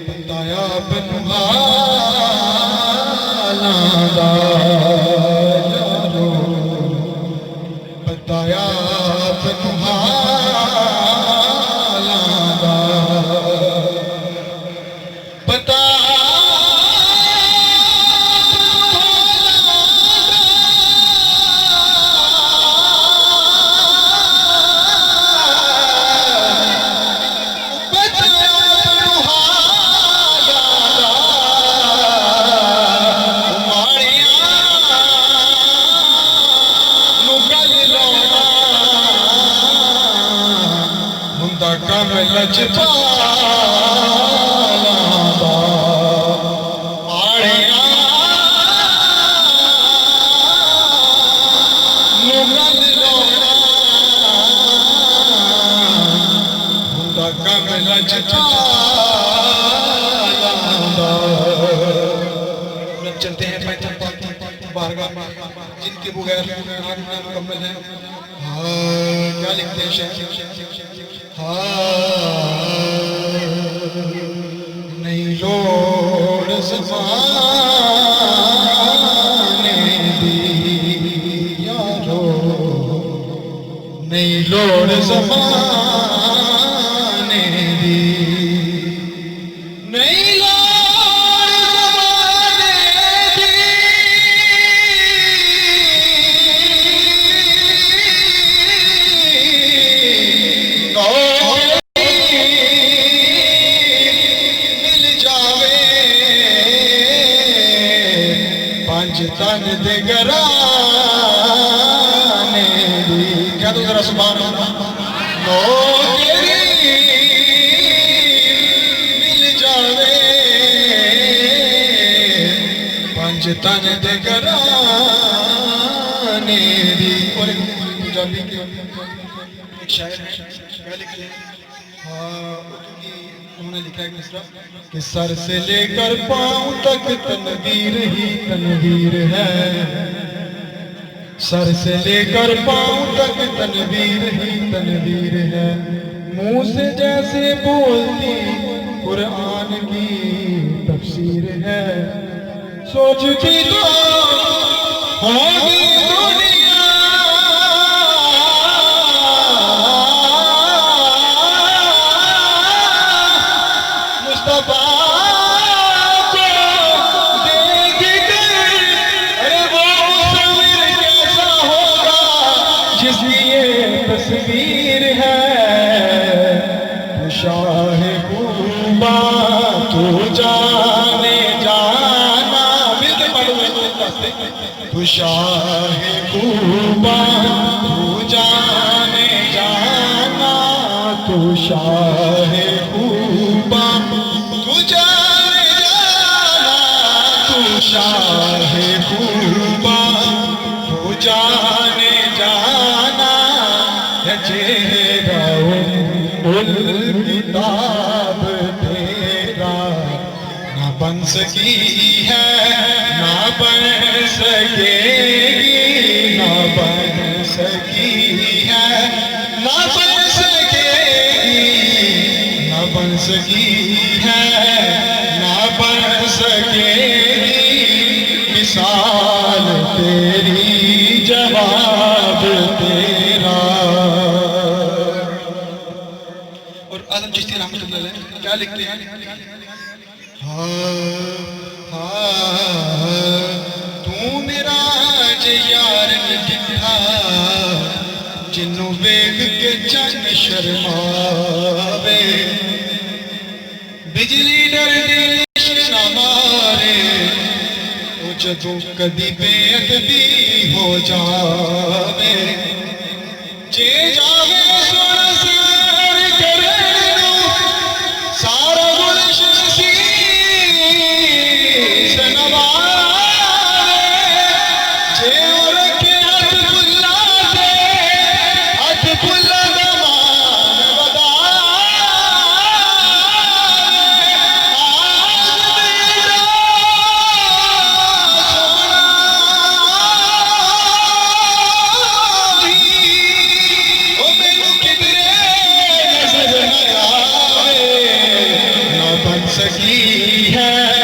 बताया बिनु हालां दा यारो, बताया बिनु हालां दा, बता कम लजपालां दा आड़ियां नूं गल लाउणा हुंदा कम लजपालां दा। चलते हैं पैदल बारगाह जिनके बगैर नाम मुकम्मल है। हाँ क्या लिखते हैं शेख? नहीं लोड़ ज़माने दी यारो, नहीं लोड़ ज़माने दी, नहीं लोड़ ज़माने दी, तन दे घराने दी। क्या तू जरा सुभान अल्लाह। तेरी मिल जावे पंज तन दे घराने दी। और पंजाबी के एक शायर है, क्या लिखते हैं? उन्होंने लिखा है मिसरा कि सर से लेकर पांव तक तनवीर ही तनवीर है, सर से लेकर पांव तक तनवीर ही तनवीर है, मुंह से जैसे बोलती कुरान की तफसीर है, सोचती तो होगी दुनिया तस्वीर है, तू शाह खूबा तू जाने जाना। मिलके पढ़ो तू शाह खूबा तू जाने जाना, तू शाह खूबा तू जाने जाना, तू शाह खूबा तू जाने जाना, चेहरा उल किताब तेरा ना बन सकी है, ना बन सकेगी, ना बन सकी है, ना बन सकेगी, ना बन सकी है, ना बन सकेगी, मिसाल तेरी जवाब तेरा। और आदम चिश्ती रहमतुल्लाह अलैह क्या लिखते हैं? तू मेरा यार दिखा जिन्नू वेख के चंग शर्मावे, बिजली डरदी ना मारे, वो जदों कदी बेअदबी हो जावे, जे जावे सोना सार करे सारा गुलशन सी सनवारे, जे रखे हाथ फुल्ला दे, हाथ फुल्ला दा मान बदाए, सकी है